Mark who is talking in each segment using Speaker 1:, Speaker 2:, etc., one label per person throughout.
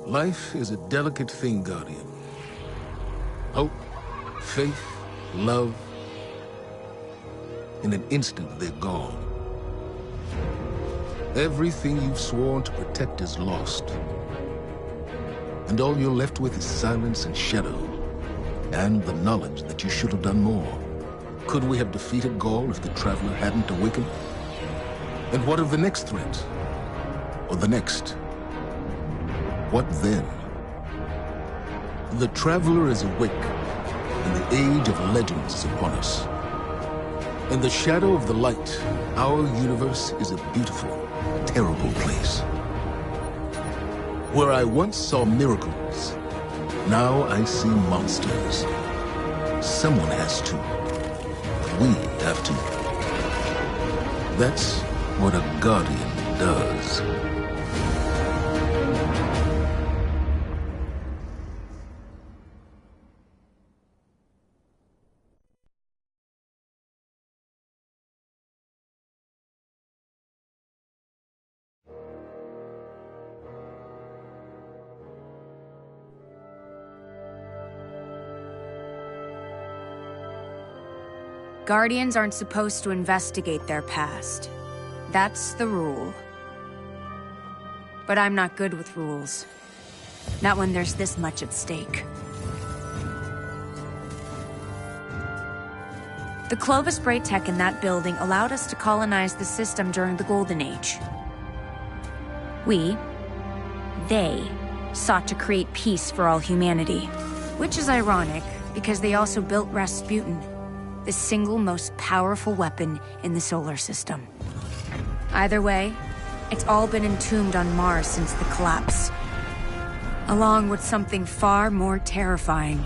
Speaker 1: Life is a delicate thing, Guardian. Hope, faith, love. In an instant, they're gone. Everything you've sworn to protect is lost. And all you're left with is silence and shadow, and the knowledge that you should have done more. Could we have defeated Gaul if the Traveler hadn't awakened? And what of the next threat? Or the next? What then? The Traveler is awake, and the age of legends is upon us. In the shadow of the light, our universe is a beautiful, terrible place. Where I once saw miracles, now I see monsters. Someone has to. We have to. That's what a Guardian does.
Speaker 2: Guardians aren't supposed to investigate their past. That's the rule. But I'm not good with rules. Not when there's this much at stake. The Clovis Bray tech in that building allowed us to colonize the system during the Golden Age. They, sought to create peace for all humanity. Which is ironic, because they also built Rasputin, the single most powerful weapon in the solar system. Either way, it's all been entombed on Mars since the collapse, along with something far more terrifying.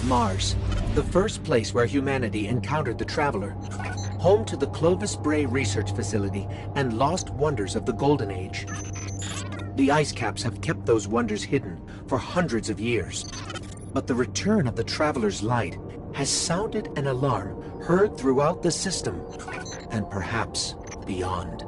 Speaker 3: Mars, the first place where humanity encountered the Traveler, home to the Clovis Bray Research Facility and lost wonders of the Golden Age. The ice caps have kept those wonders hidden for hundreds of years. But the return of the Traveler's light has sounded an alarm heard throughout the system, and perhaps beyond.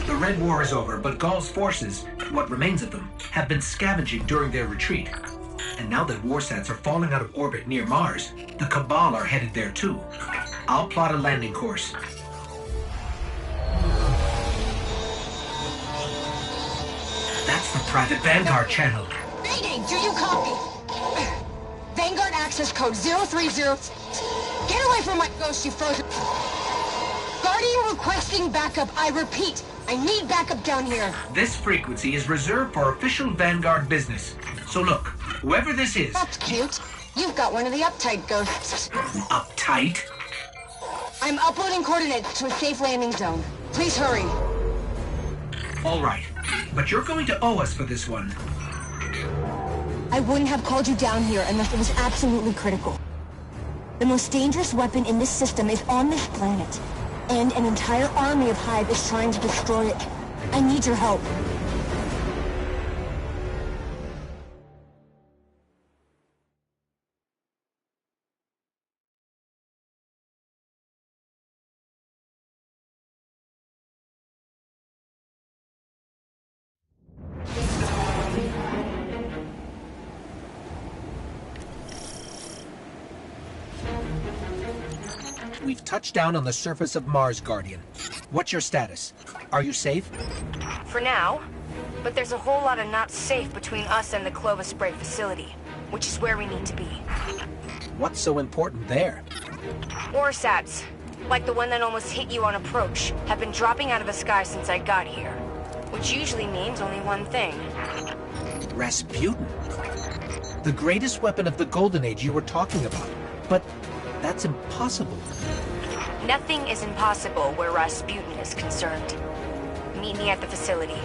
Speaker 4: The Red War is over, but Gaul's forces, what remains of them, have been scavenging during their retreat. And now that warsats are falling out of orbit near Mars, the Cabal are headed there too. I'll plot a landing course. That's the private Vanguard channel.
Speaker 5: Mayday, do you copy? Vanguard access code 030. Get away from my ghost, you frozen. Guardian requesting backup, I repeat. I need backup down here.
Speaker 4: This frequency is reserved for official Vanguard business. So look, whoever this is...
Speaker 5: That's cute. You've got one of the uptight ghosts.
Speaker 4: Uptight?
Speaker 5: I'm uploading coordinates to a safe landing zone. Please hurry.
Speaker 4: All right, but you're going to owe us for this one.
Speaker 5: I wouldn't have called you down here unless it was absolutely critical. The most dangerous weapon in this system is on this planet, and an entire army of Hive is trying to destroy it. I need your help.
Speaker 3: We've touched down on the surface of Mars, Guardian. What's your status? Are you safe?
Speaker 2: For now, but there's a whole lot of not safe between us and the Clovis Spray facility, which is where we need to be.
Speaker 3: What's so important there?
Speaker 2: Orsats, like the one that almost hit you on approach, have been dropping out of the sky since I got here. Which usually means only one thing.
Speaker 3: Rasputin. The greatest weapon of the Golden Age you were talking about. But that's impossible.
Speaker 2: Nothing is impossible where Rasputin is concerned. Meet me at the facility.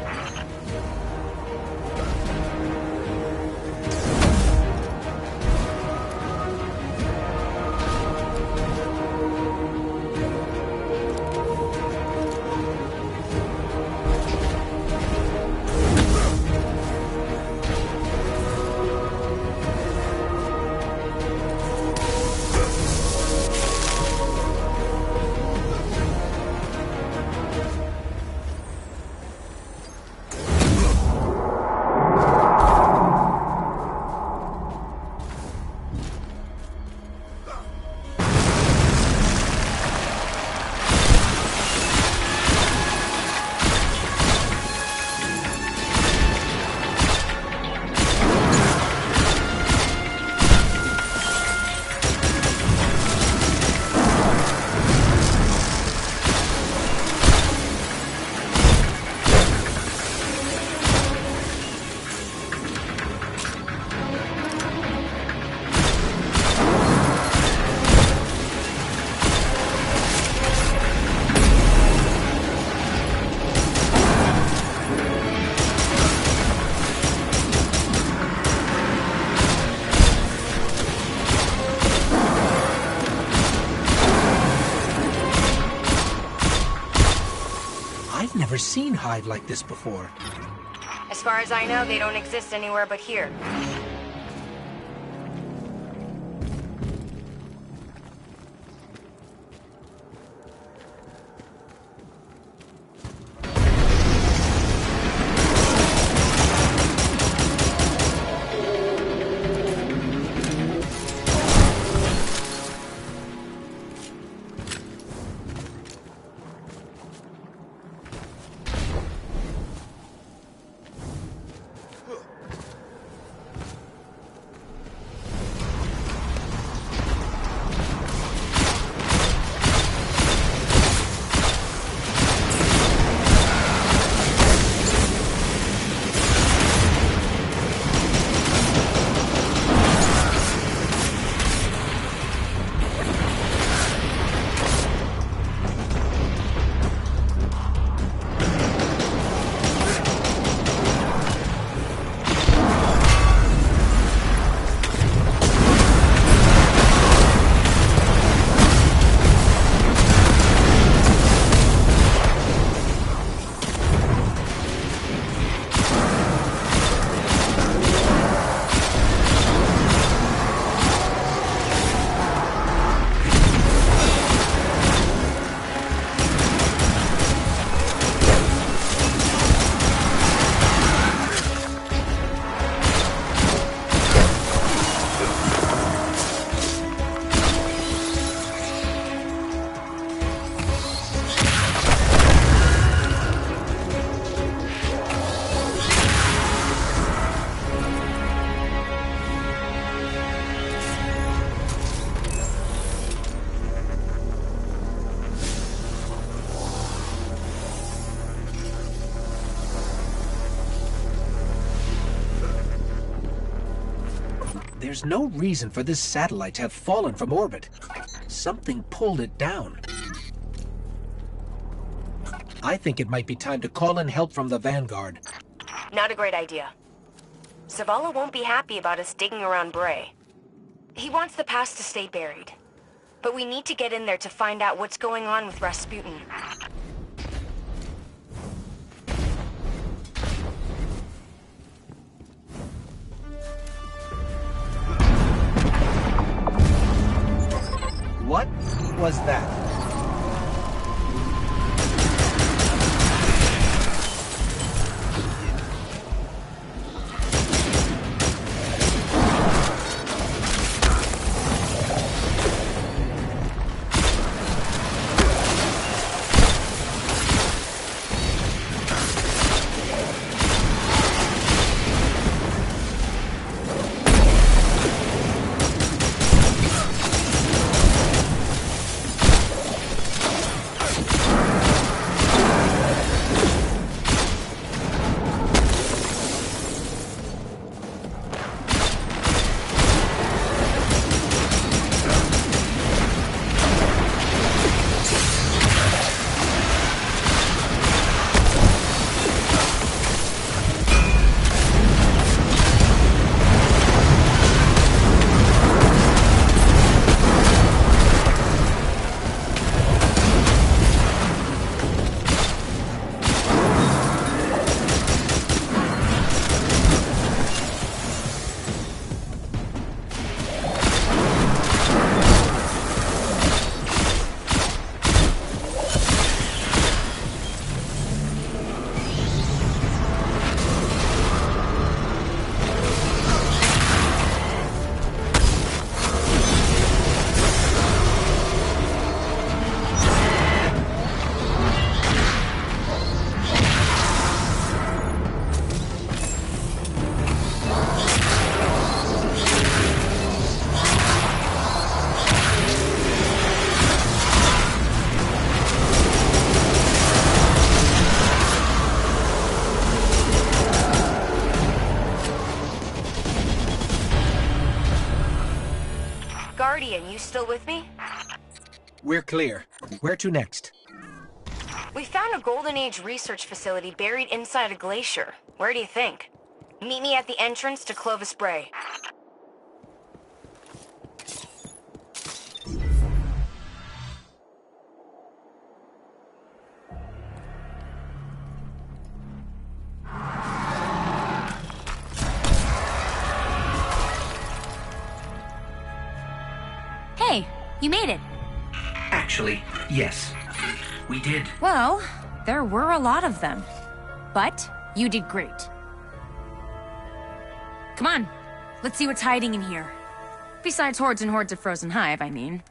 Speaker 3: I've never seen Hive like this before.
Speaker 2: As far as I know, they don't exist anywhere but here.
Speaker 3: There's no reason for this satellite to have fallen from orbit. Something pulled it down. I think it might be time to call in help from the Vanguard.
Speaker 6: Not a great idea. Zavala won't be happy about us digging around Bray. He wants the past to stay buried. But we need to get in there to find out what's going on with Rasputin.
Speaker 3: What was that?
Speaker 6: Guardian, you still with me?
Speaker 3: We're clear. Where to next?
Speaker 6: We found a Golden Age research facility buried inside a glacier. Where do you think? Meet me at the entrance to Clovis Bray.
Speaker 2: Hey, you made it.
Speaker 4: Actually, yes. We did.
Speaker 2: Well, there were a lot of them. But you did great. Come on, let's see what's hiding in here. Besides hordes and hordes of frozen hive, I mean.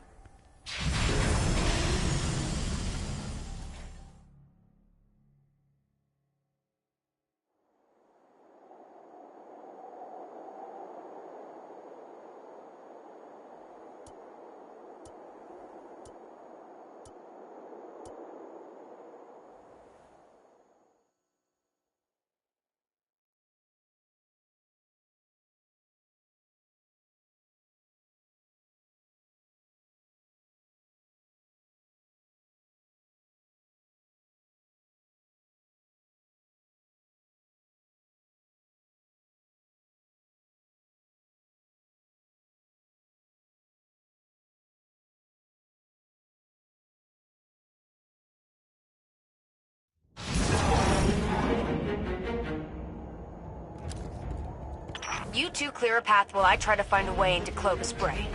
Speaker 6: You two clear a path while I try to find a way into Clovis Bray.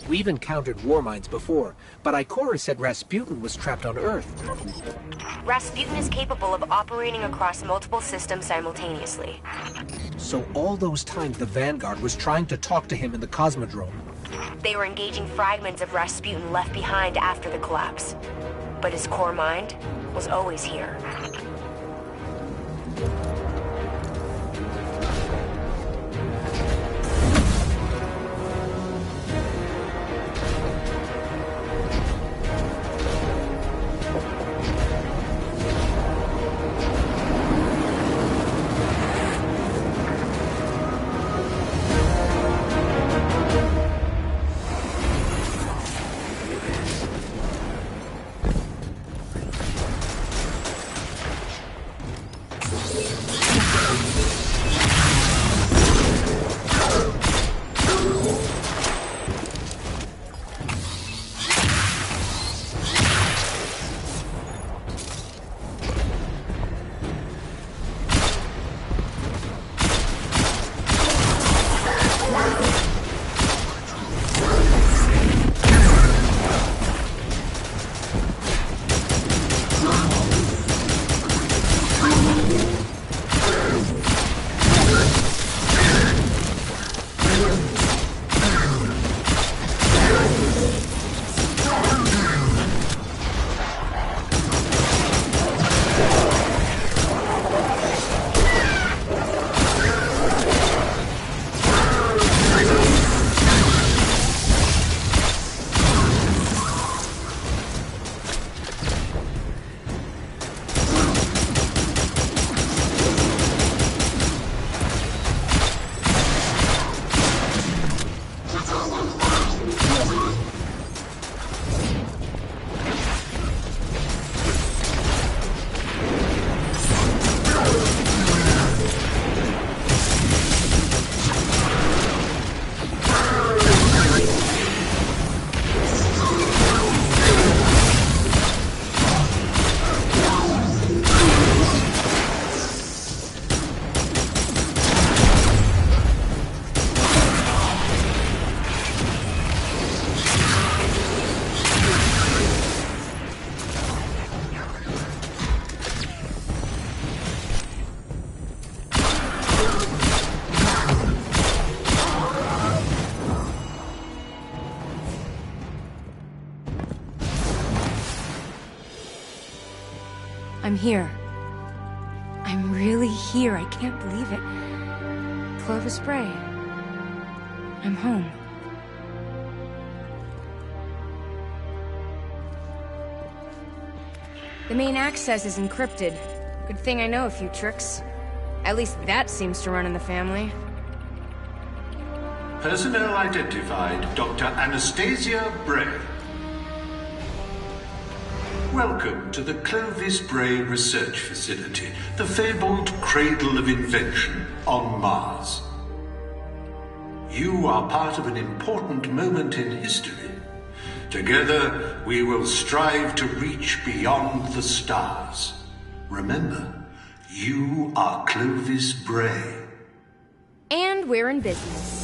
Speaker 3: We've encountered Warminds before, but Ikora said Rasputin was trapped on Earth.
Speaker 6: Rasputin is capable of operating across multiple systems simultaneously.
Speaker 3: So all those times the Vanguard was trying to talk to him in the Cosmodrome.
Speaker 6: They were engaging fragments of Rasputin left behind after the collapse. But his core mind was always here.
Speaker 2: I'm here. I'm really here. I can't believe it. Clovis Bray. I'm home. The main access is encrypted. Good thing I know a few tricks. At least that seems to run in the family.
Speaker 7: Personnel identified Dr. Anastasia Bray. Welcome to the Clovis Bray Research Facility, the fabled cradle of invention on Mars. You are part of an important moment in history. Together, we will strive to reach beyond the stars. Remember, you are Clovis Bray.
Speaker 2: And we're in business.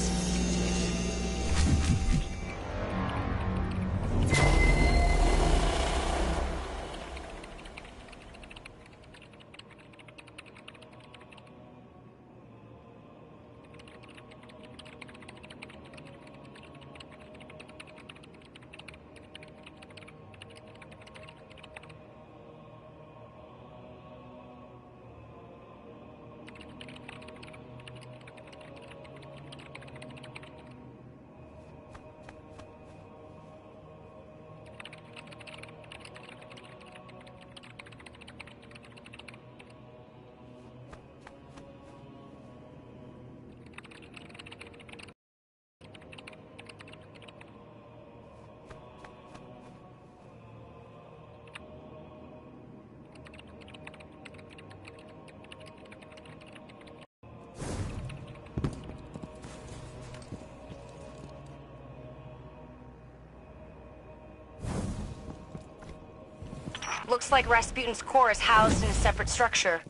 Speaker 6: Looks like Rasputin's core is housed in a separate structure.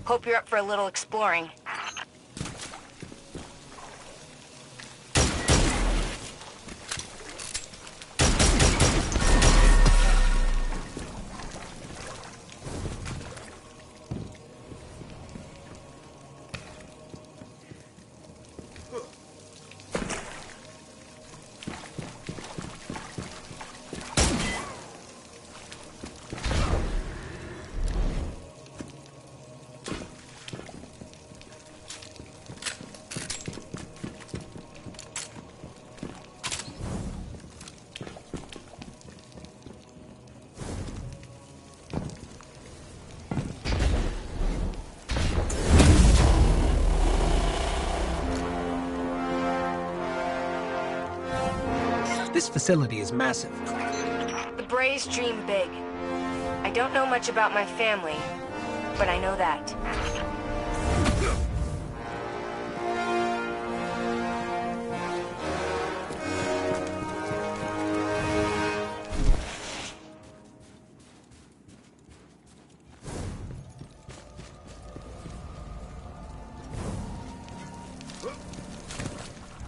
Speaker 6: Hope you're up for a little exploring.
Speaker 3: This facility is massive.
Speaker 6: The Brays dream big. I don't know much about my family, but I know that.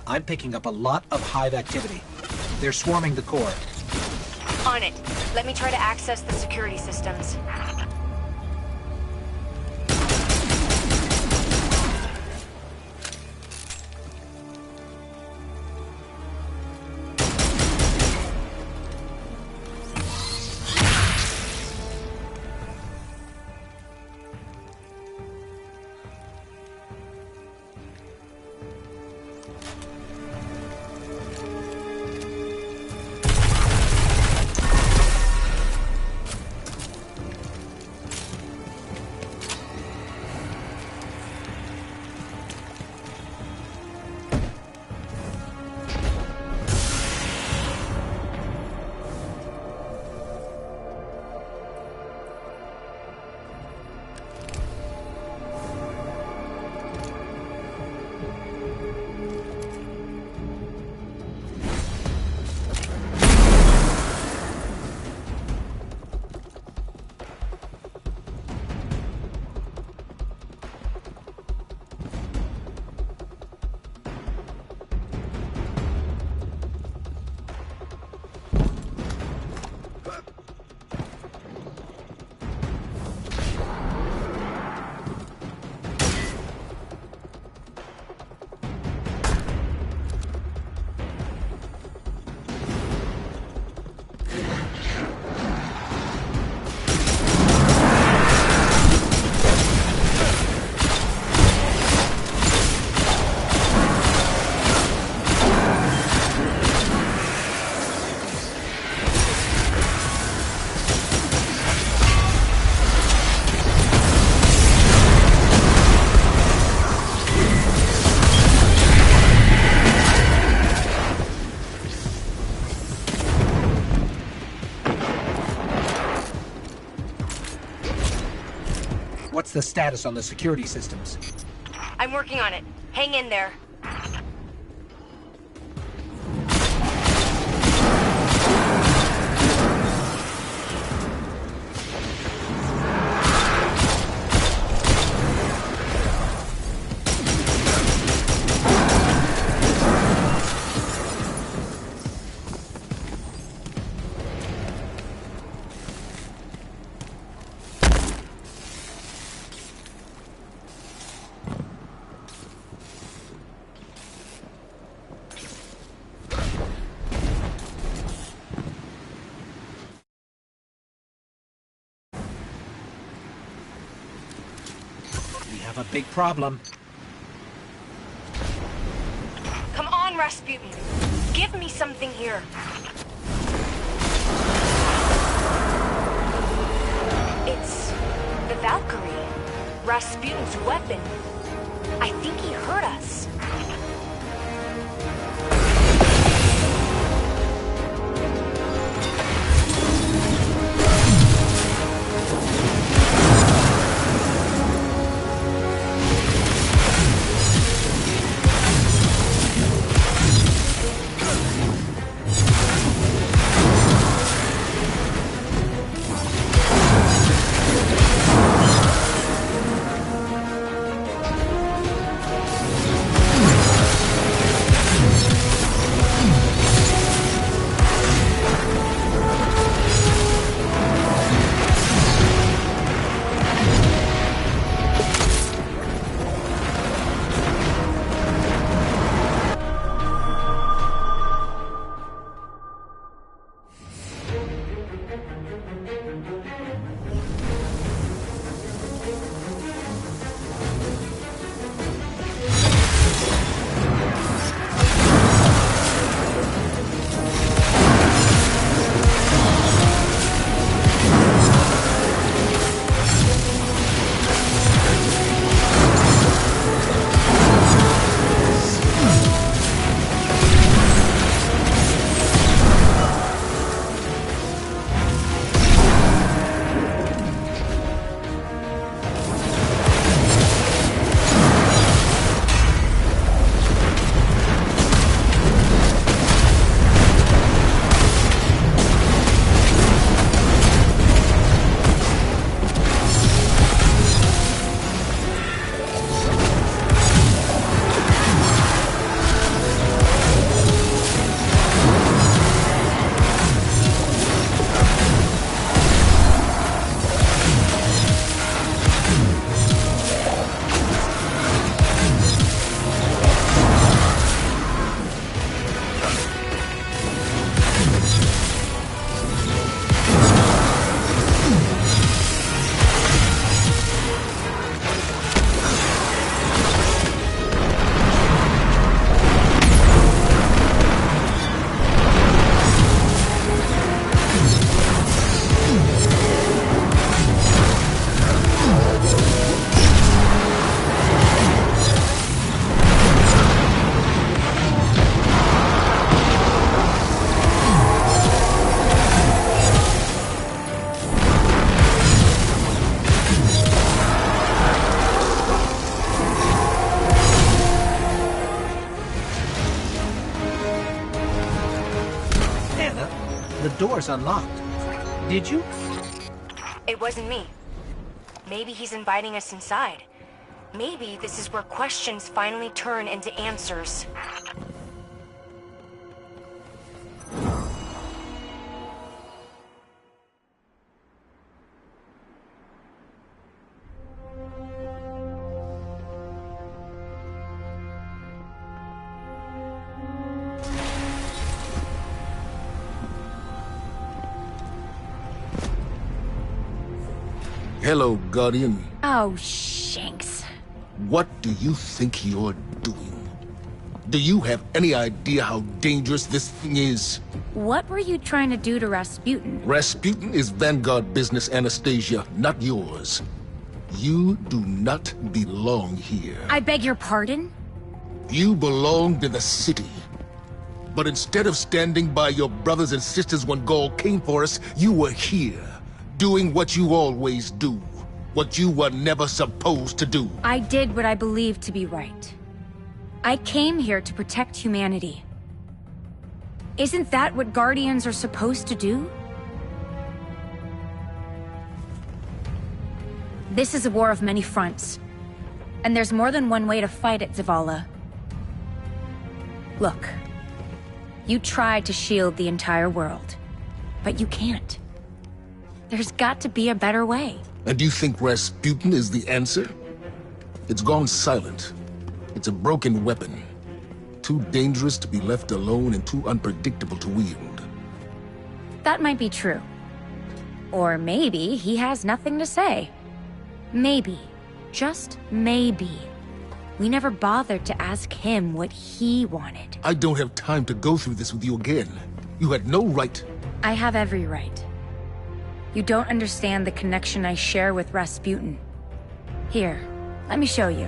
Speaker 3: I'm picking up a lot of hive activity. They're swarming the core.
Speaker 6: On it. Let me try to access the security systems.
Speaker 3: the status on the security systems?
Speaker 6: I'm working on it. Hang in there.
Speaker 3: We have a big problem.
Speaker 6: Come on, Rasputin. Give me something here. It's the Valkyrie. Rasputin's weapon. I think he heard us.
Speaker 3: The door's unlocked. Did you?
Speaker 6: It wasn't me. Maybe he's inviting us inside. Maybe this is where questions finally turn into answers.
Speaker 1: Hello, Guardian.
Speaker 2: Oh, Shanks.
Speaker 1: What do you think you're doing? Do you have any idea how dangerous this thing is?
Speaker 2: What were you trying to do to Rasputin?
Speaker 1: Rasputin is Vanguard business, Anastasia, not yours. You do not belong here.
Speaker 2: I beg your pardon?
Speaker 1: You belong to the city. But instead of standing by your brothers and sisters when Gaul came for us, you were here, doing what you always do. what you were never supposed to do.
Speaker 2: I did what I believed to be right. I came here to protect humanity. Isn't that what Guardians are supposed to do? This is a war of many fronts. And there's more than one way to fight it, Zavala. Look. You tried to shield the entire world. But you can't. There's got to be a better way.
Speaker 1: And you think Rasputin is the answer? It's gone silent. It's a broken weapon. Too dangerous to be left alone and too unpredictable to wield.
Speaker 2: That might be true. Or maybe he has nothing to say. Maybe. Just maybe. We never bothered to ask him what he wanted.
Speaker 1: I don't have time to go through this with you again. You had no right.
Speaker 2: I have every right. You don't understand the connection I share with Rasputin. Here, let me show you.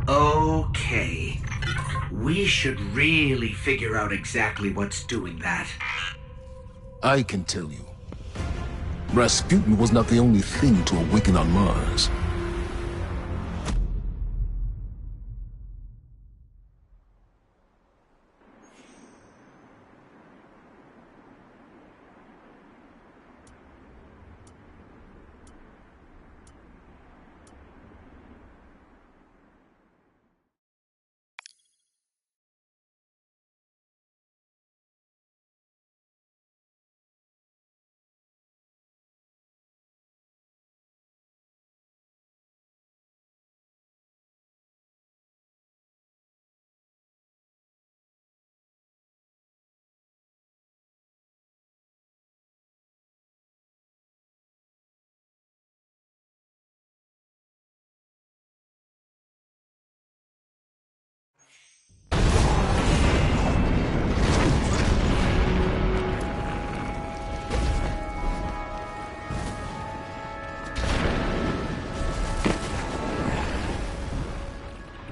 Speaker 4: Okay. We should really figure out exactly what's doing that.
Speaker 1: I can tell you. Rasputin was not the only thing to awaken on Mars.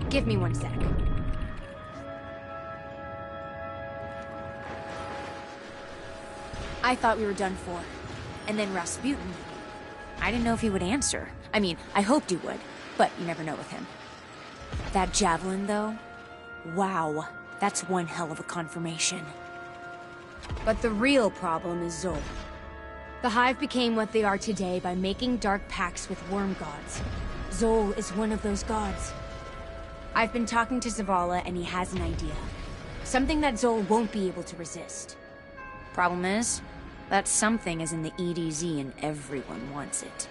Speaker 2: Give me 1 sec. I thought we were done for. And then Rasputin. I didn't know if he would answer. I mean, I hoped he would, but you never know with him. That javelin, though? Wow, that's one hell of a confirmation. But the real problem is Zol. The Hive became what they are today by making dark pacts with worm gods. Zol is one of those gods. I've been talking to Zavala, and he has an idea. Something that Zol won't be able to resist. Problem is, that something is in the EDZ and everyone wants it.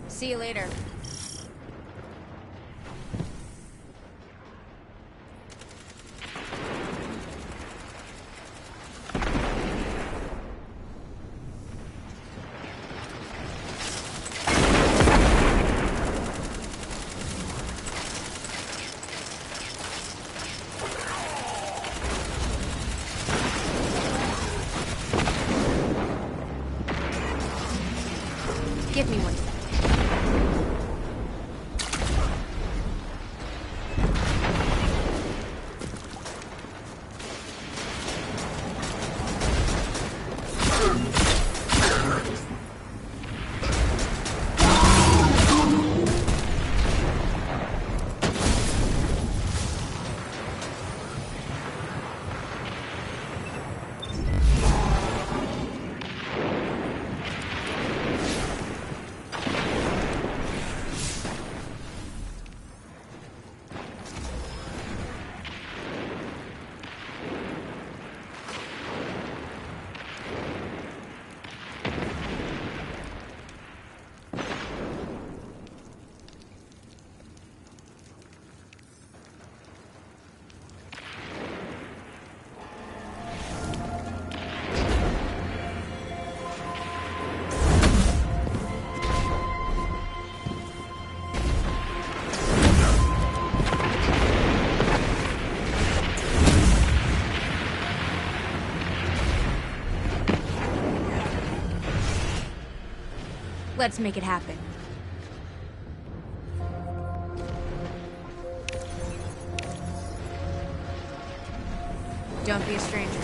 Speaker 2: See you later. Give me 1 sec. Let's make it happen. Don't be a stranger.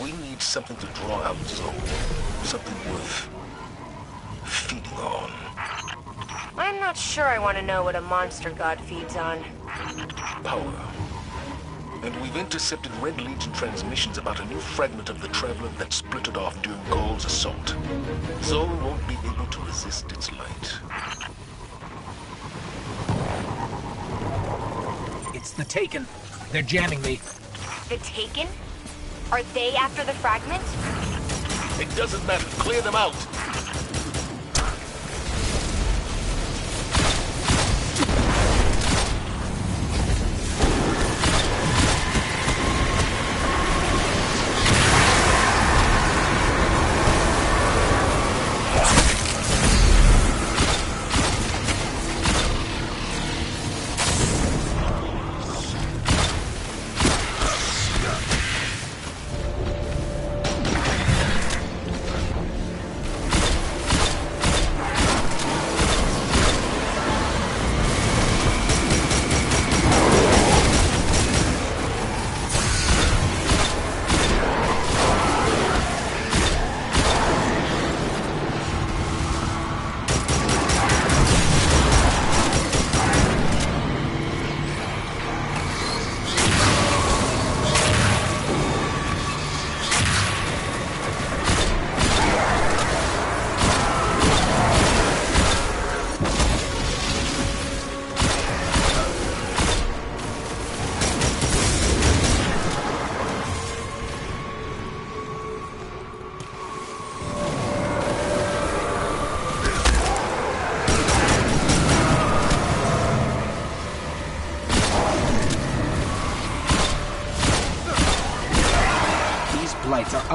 Speaker 1: We need something to draw out Zoe. Something worth feeding on.
Speaker 6: I'm not sure I want to know what a monster god feeds on.
Speaker 1: Power. And we've intercepted Red Legion transmissions about a new fragment of the Traveler that splittered off during Gaul's assault. Zoe won't be able to resist its light.
Speaker 4: It's the Taken. They're jamming me.
Speaker 6: The Taken? Are they after the fragment?
Speaker 1: It doesn't matter. Clear them out.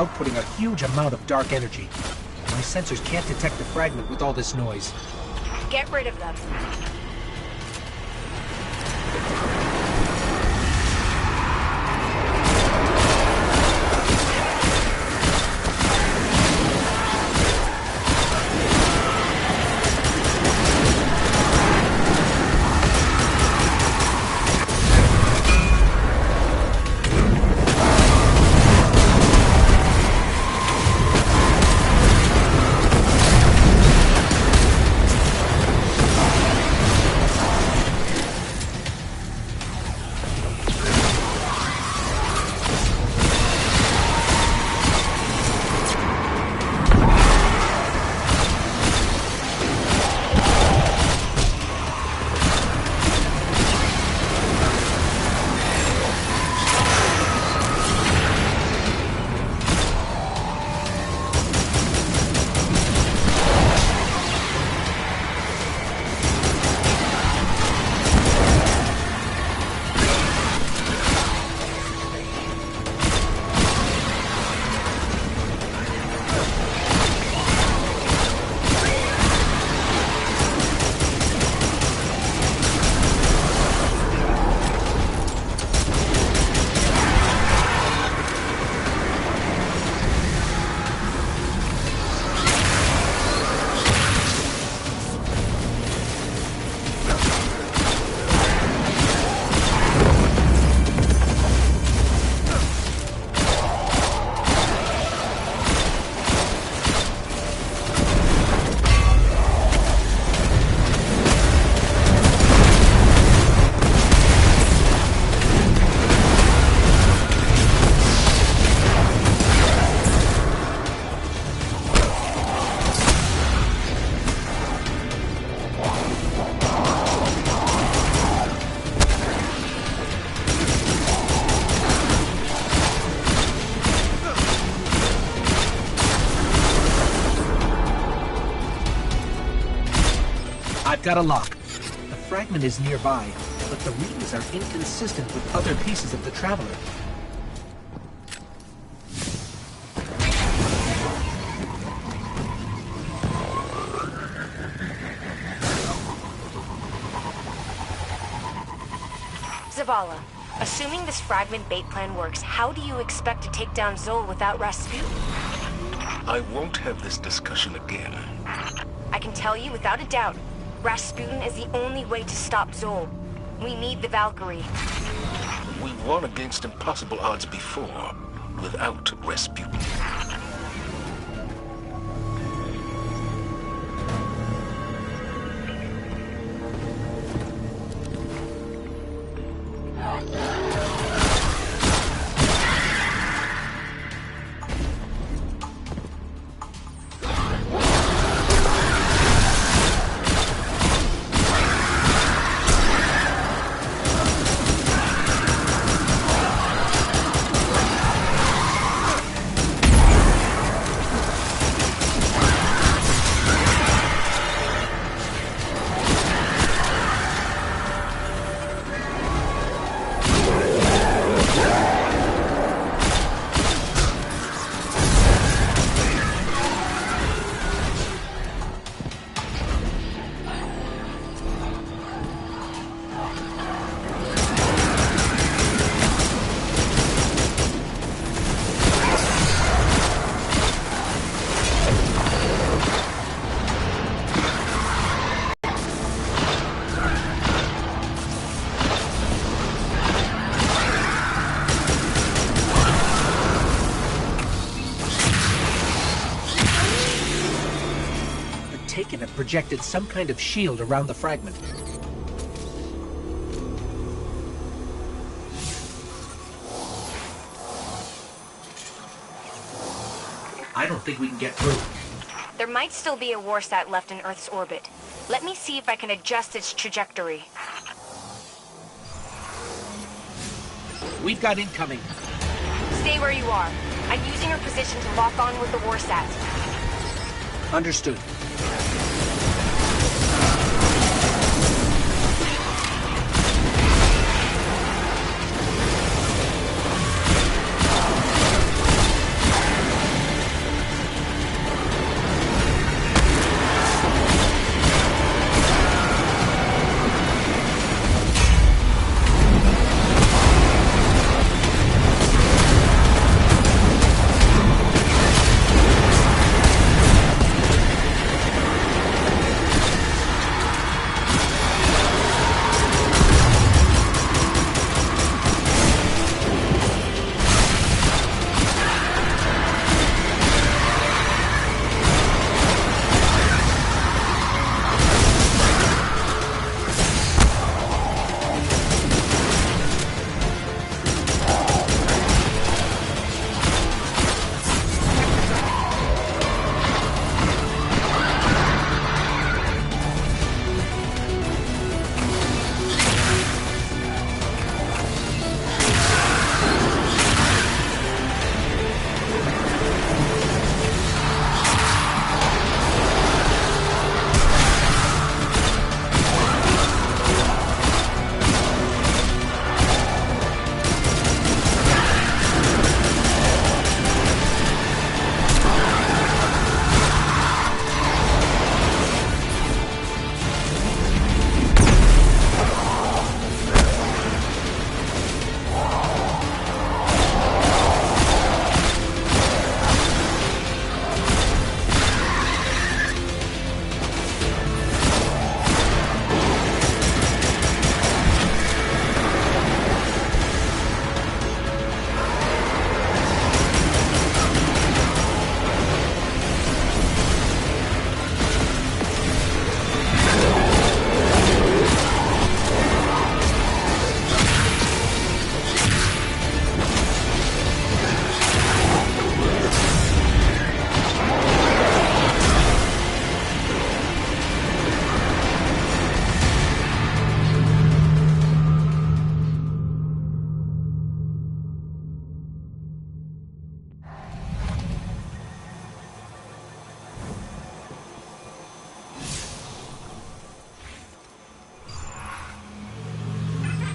Speaker 3: outputting a huge amount of dark energy. My sensors can't detect the fragment with all this noise.
Speaker 6: Get rid of them.
Speaker 3: I've got a lock. The fragment is nearby, but the readings are inconsistent with other pieces of the Traveler.
Speaker 6: Zavala, assuming this fragment bait plan works, how do you expect to take down Zol without Rasputin?
Speaker 1: I won't have this discussion again.
Speaker 6: I can tell you without a doubt, Rasputin is the only way to stop Zol. We need the Valkyrie.
Speaker 1: We won against impossible odds before, without Rasputin.
Speaker 3: Taken and projected some kind of shield around the fragment.
Speaker 4: I don't think we can get through.
Speaker 6: There might still be a warsat left in Earth's orbit. Let me see if I can adjust its trajectory.
Speaker 3: We've got incoming.
Speaker 6: Stay where you are. I'm using her position to lock on with the warsat.
Speaker 3: Understood.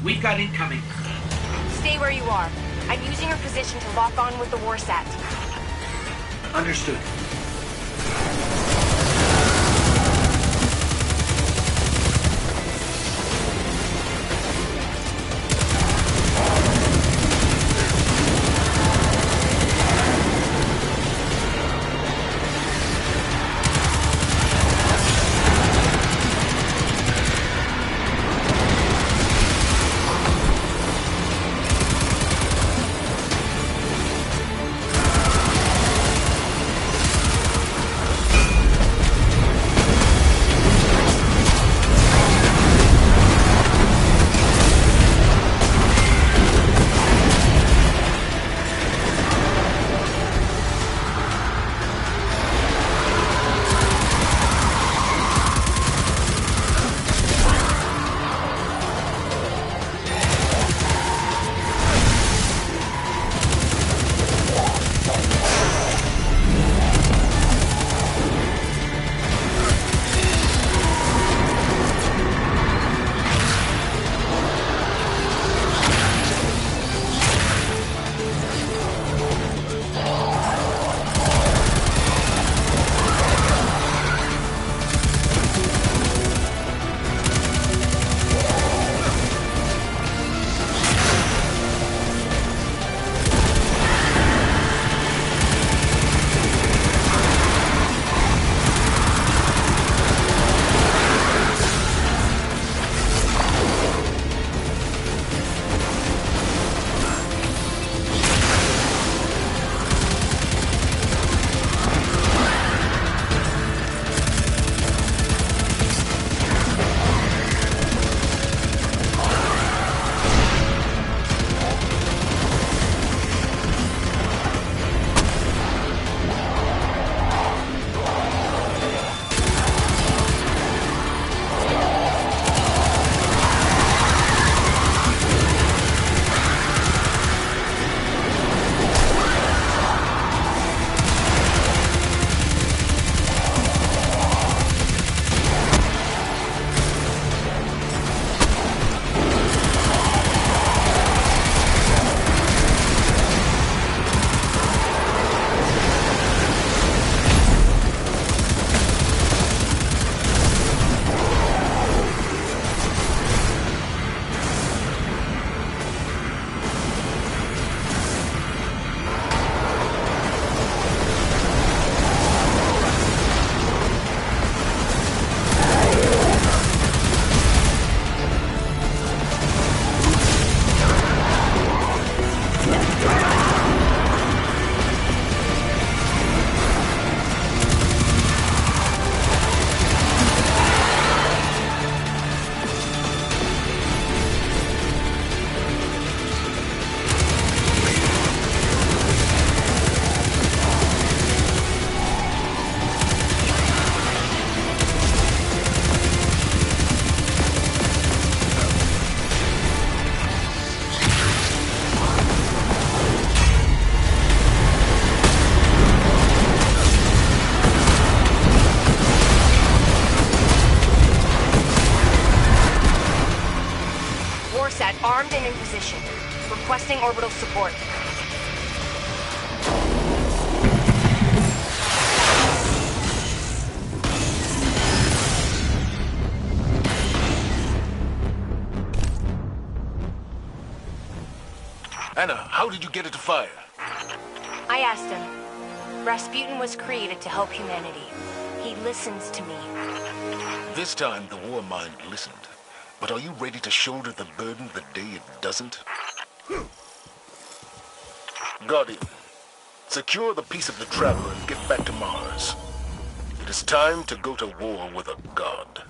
Speaker 4: We've got incoming.
Speaker 6: Stay where you are. I'm using your position to lock on with the Warsat.
Speaker 4: Understood.
Speaker 6: Armed and in position. Requesting orbital support.
Speaker 1: Anna, how did you get it to fire?
Speaker 6: I asked him. Rasputin was created to help humanity. He listens to me.
Speaker 1: This time, the Warmind listened. But are you ready to shoulder the burden the day it doesn't? Guardian, secure the piece of the Traveler and get back to Mars. It is time to go to war with a god.